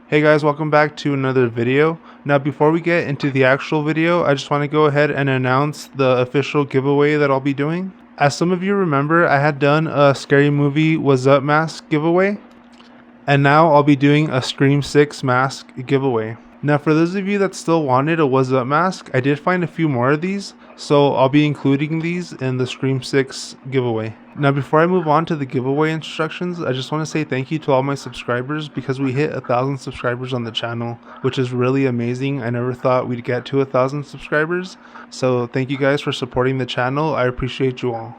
Hey guys, welcome back to another video. Now before we get into the actual video, I just want to go ahead and announce the official giveaway that I'll be doing. As some of you remember, I had done a Scary Movie Was Up mask giveaway, and now I'll be doing a Scream 6 mask giveaway. Now for those of you that still wanted a Was Up mask, I did find a few more of these, so I'll be including these in the Scream 6 giveaway. Now before I move on to the giveaway instructions, I just want to say thank you to all my subscribers because we hit 1,000 subscribers on the channel, which is really amazing. I never thought we'd get to 1,000 subscribers, so thank you guys for supporting the channel. I appreciate you all.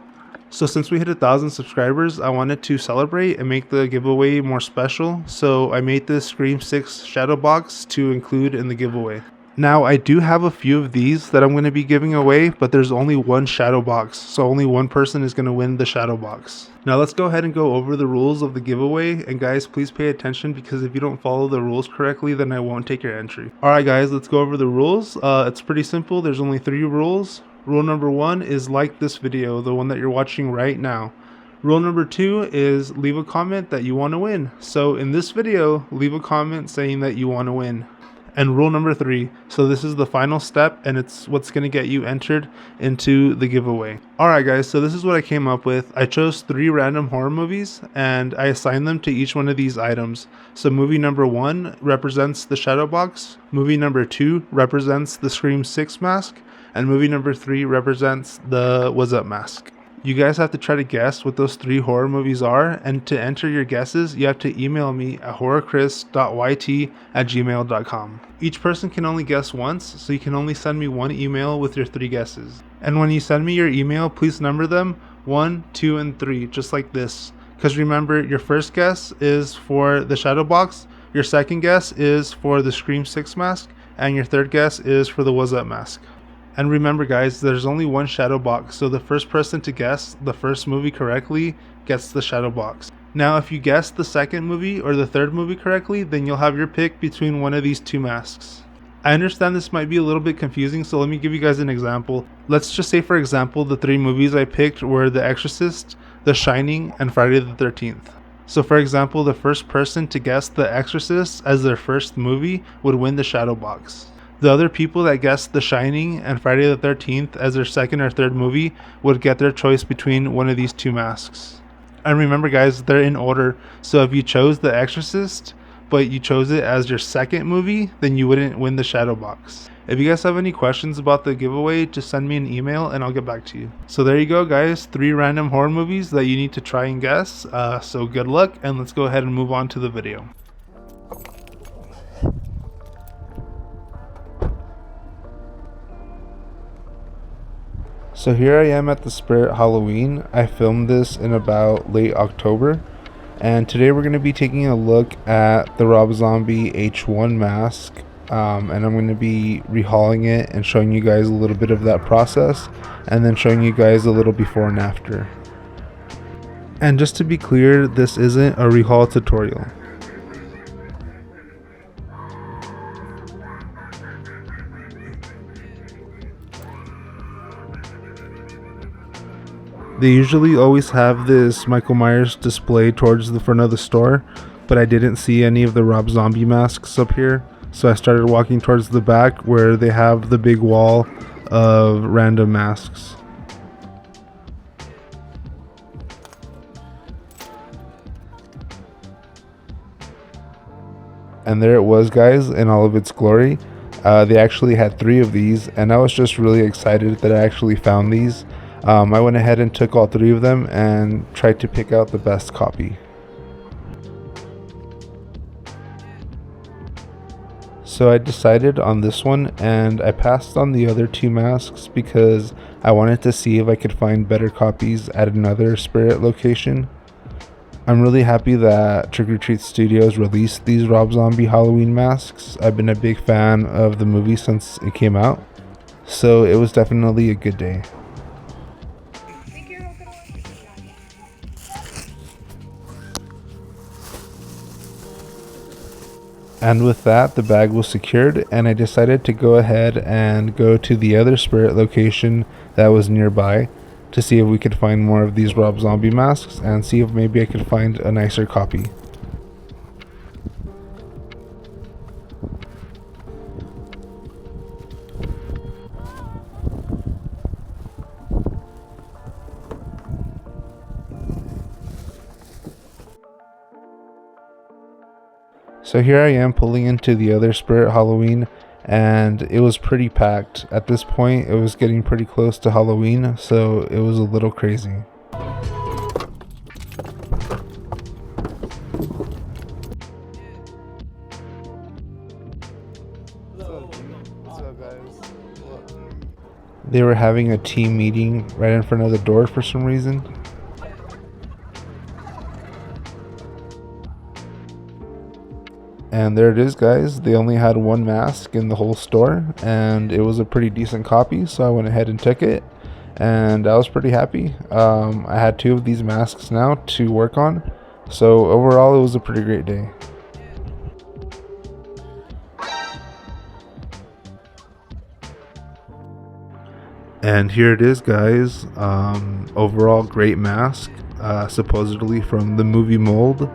So since we hit 1,000 subscribers, I wanted to celebrate and make the giveaway more special, so I made this Scream 6 shadow box to include in the giveaway. Now I do have a few of these that I'm going to be giving away, but there's only one shadow box, so only one person is going to win the shadow box. Now let's go ahead and go over the rules of the giveaway, and guys, please pay attention because if you don't follow the rules correctly, then I won't take your entry. Alright guys, let's go over the rules. It's pretty simple. There's only 3 rules. Rule number 1 is like this video, the one that you're watching right now. Rule number 2 is leave a comment that you want to win. So in this video, leave a comment saying that you want to win. And rule number 3, so this is the final step and it's what's going to get you entered into the giveaway. Alright guys, so this is what I came up with. I chose 3 random horror movies and I assigned them to each one of these items. So movie number 1 represents the shadow box, movie number 2 represents the Scream 6 mask, and movie number 3 represents the Was Up mask. You guys have to try to guess what those 3 horror movies are, and to enter your guesses, you have to email me at horrorchris.yt@gmail.com. Each person can only guess once, so you can only send me 1 email with your 3 guesses. And when you send me your email, please number them 1, 2, and 3, just like this. Because remember, your first guess is for the shadow box, your second guess is for the Scream 6 mask, and your third guess is for the Was Up mask. And remember guys, there's only one shadow box, so the first person to guess the first movie correctly gets the shadow box. Now if you guess the second movie or the third movie correctly, then you'll have your pick between one of these 2 masks. I understand this might be a little bit confusing, so let me give you guys an example. Let's just say for example the 3 movies I picked were The Exorcist, The Shining, and Friday the 13th. So for example, the first person to guess The Exorcist as their first movie would win the shadow box. The other people that guessed The Shining and Friday the 13th as their second or third movie would get their choice between one of these 2 masks. And remember guys, they're in order, so if you chose The Exorcist, but you chose it as your second movie, then you wouldn't win the shadow box. If you guys have any questions about the giveaway, just send me an email and I'll get back to you. So there you go guys, 3 random horror movies that you need to try and guess. So good luck, and let's go ahead and move on to the video. So here I am at the Spirit Halloween. I filmed this in about late October, and today we're going to be taking a look at the Rob Zombie H1 mask, and I'm going to be rehauling it and showing you guys a little bit of that process, and then showing you guys a little before and after. And just to be clear, this isn't a rehaul tutorial. They usually always have this Michael Myers display towards the front of the store, but I didn't see any of the Rob Zombie masks up here, so I started walking towards the back where they have the big wall of random masks. And there it was guys, in all of its glory. They actually had 3 of these, and I was just really excited that I actually found these. I went ahead and took all 3 of them and tried to pick out the best copy. So I decided on this one, and I passed on the other 2 masks because I wanted to see if I could find better copies at another Spirit location. I'm really happy that Trick or Treat Studios released these Rob Zombie Halloween masks. I've been a big fan of the movie since it came out, so it was definitely a good day. And with that, the bag was secured, and I decided to go ahead and go to the other Spirit location that was nearby to see if we could find more of these Rob Zombie masks and see if maybe I could find a nicer copy. So here I am pulling into the other Spirit Halloween, and it was pretty packed. At this point, it was getting pretty close to Halloween, so it was a little crazy. What's up, guys? They were having a team meeting right in front of the door for some reason. And there it is, guys. They only had one mask in the whole store, and it was a pretty decent copy, so I went ahead and took it, and I was pretty happy. I had 2 of these masks now to work on, so overall it was a pretty great day. And here it is, guys. Overall great mask, supposedly from the movie mold.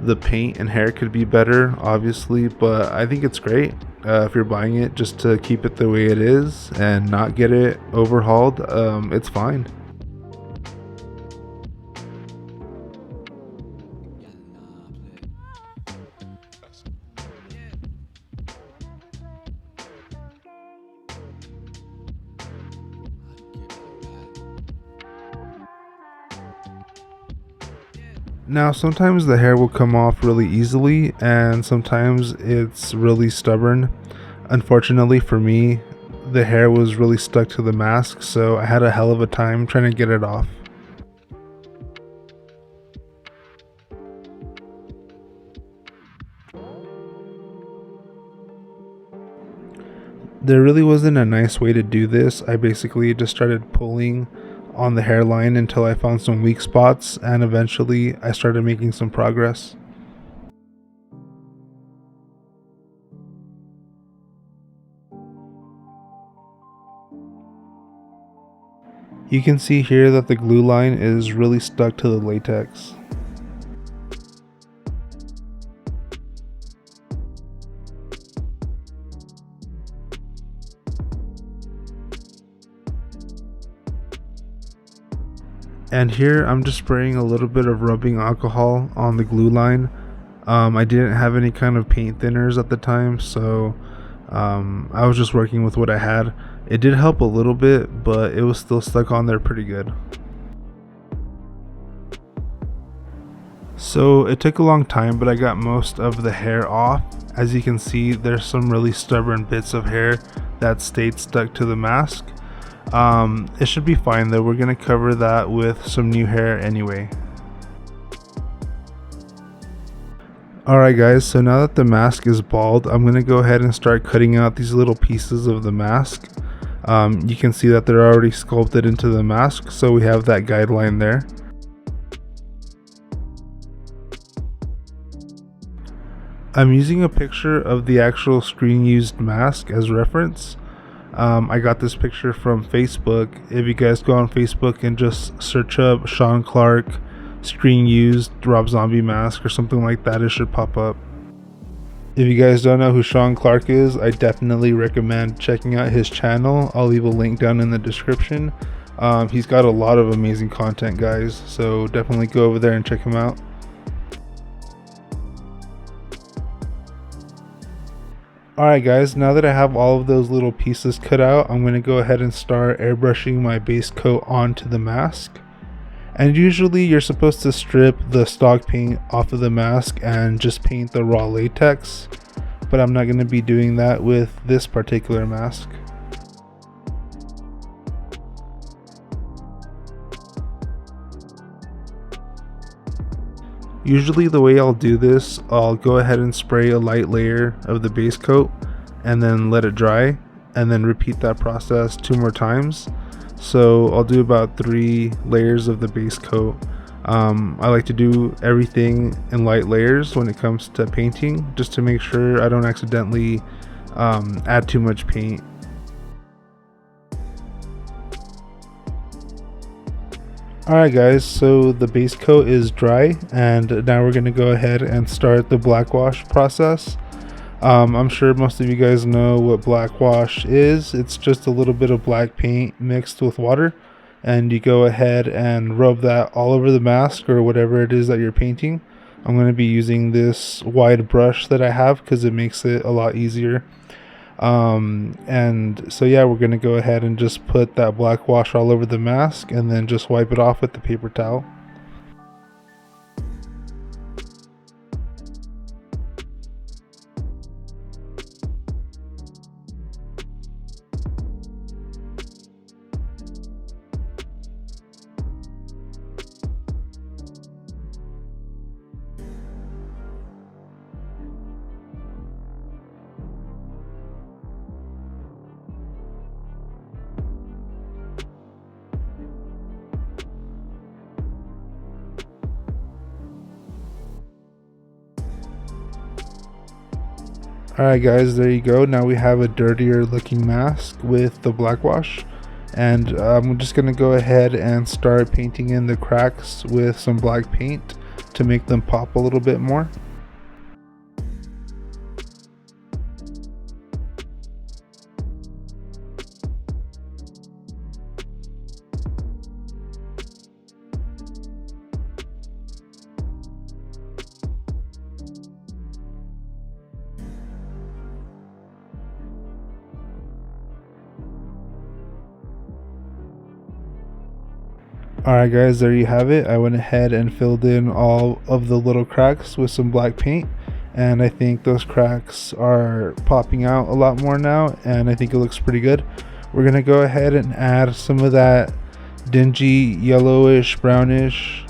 The paint and hair could be better, obviously, but I think it's great. If you're buying it just to keep it the way it is and not get it overhauled, it's fine. Now, sometimes the hair will come off really easily, and sometimes it's really stubborn. Unfortunately for me, the hair was really stuck to the mask, so I had a hell of a time trying to get it off. There really wasn't a nice way to do this. I basically just started pulling on the hairline until I found some weak spots, and eventually I started making some progress. You can see here that the glue line is really stuck to the latex. And here I'm just spraying a little bit of rubbing alcohol on the glue line. I didn't have any kind of paint thinners at the time, so I was just working with what I had. It did help a little bit, but it was still stuck on there pretty good. So it took a long time, but I got most of the hair off. As you can see, there's some really stubborn bits of hair that stayed stuck to the mask. It should be fine though. We're gonna cover that with some new hair anyway. Alright guys, so now that the mask is bald, I'm gonna go ahead and start cutting out these little pieces of the mask. You can see that they're already sculpted into the mask, so we have that guideline there. I'm using a picture of the actual screen used mask as reference. I got this picture from Facebook. If you guys go on Facebook and just search up Sean Clark screen used Rob Zombie mask or something like that, it should pop up. If you guys don't know who Sean Clark is, I definitely recommend checking out his channel. I'll leave a link down in the description. He's got a lot of amazing content, guys, so definitely go over there and check him out. Alright guys, now that I have all of those little pieces cut out, I'm going to go ahead and start airbrushing my base coat onto the mask. And usually you're supposed to strip the stock paint off of the mask and just paint the raw latex, but I'm not going to be doing that with this particular mask. Usually the way I'll do this, I'll go ahead and spray a light layer of the base coat and then let it dry, and then repeat that process 2 more times. So I'll do about 3 layers of the base coat. I like to do everything in light layers when it comes to painting, just to make sure I don't accidentally add too much paint. Alright guys, so the base coat is dry, and now we're going to go ahead and start the black wash process. I'm sure most of you guys know what black wash is. It's just a little bit of black paint mixed with water, and you go ahead and rub that all over the mask or whatever it is that you're painting. I'm going to be using this wide brush that I have because it makes it a lot easier. And so yeah, we're going to go ahead and just put that black wash all over the mask and then just wipe it off with the paper towel. Alright guys, there you go. Now we have a dirtier looking mask with the black wash. And I'm just going to go ahead and start painting in the cracks with some black paint to make them pop a little bit more. Alright guys, there you have it. I went ahead and filled in all of the little cracks with some black paint, and I think those cracks are popping out a lot more now, and I think it looks pretty good. We're gonna go ahead and add some of that dingy yellowish brownish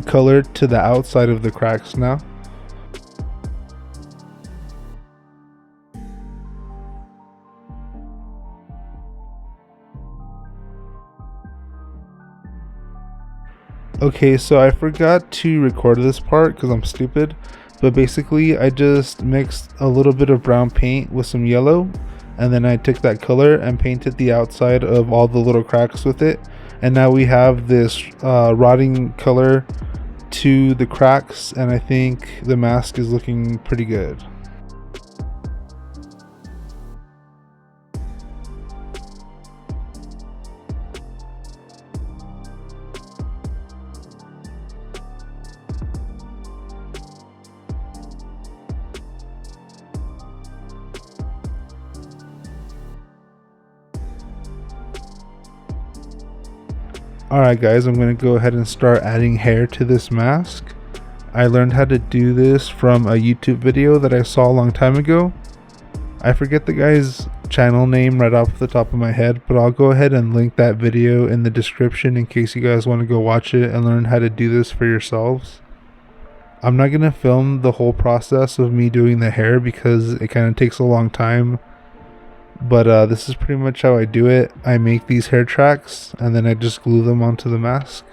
color to the outside of the cracks now. Okay, so I forgot to record this part because I'm stupid, but basically I just mixed a little bit of brown paint with some yellow, and then I took that color and painted the outside of all the little cracks with it, and now we have this rotting color to the cracks, and I think the mask is looking pretty good. Alright guys, I'm going to go ahead and start adding hair to this mask. I learned how to do this from a YouTube video that I saw a long time ago. I forget the guy's channel name right off the top of my head, but I'll go ahead and link that video in the description in case you guys want to go watch it and learn how to do this for yourselves. I'm not going to film the whole process of me doing the hair because it kind of takes a long time. But this is pretty much how I do it. I make these hair tracks and then I just glue them onto the mask.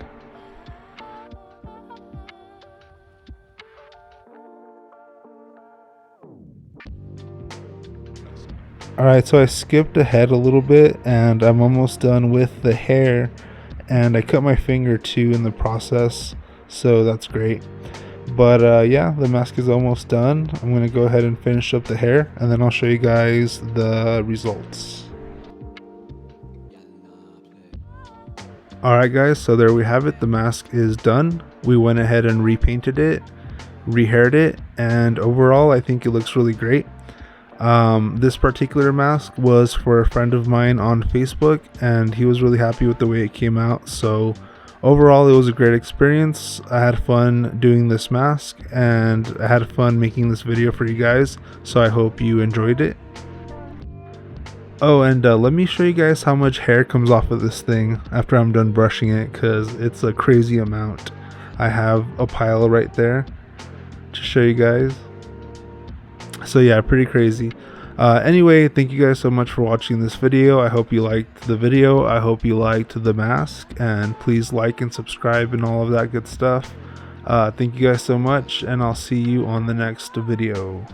Alright, so I skipped ahead a little bit and I'm almost done with the hair, and I cut my finger too in the process, so that's great. But yeah, the mask is almost done. I'm going to go ahead and finish up the hair and then I'll show you guys the results. Alright guys, so there we have it. The mask is done. We went ahead and repainted it, rehaired it, and overall I think it looks really great. This particular mask was for a friend of mine on Facebook and he was really happy with the way it came out, so overall it was a great experience. I had fun doing this mask and I had fun making this video for you guys, so I hope you enjoyed it. Oh, and let me show you guys how much hair comes off of this thing after I'm done brushing it, because it's a crazy amount. I have a pile right there to show you guys. So yeah, pretty crazy. Anyway, thank you guys so much for watching this video. I hope you liked the video. I hope you liked the mask, and please like and subscribe and all of that good stuff. Thank you guys so much, and I'll see you on the next video.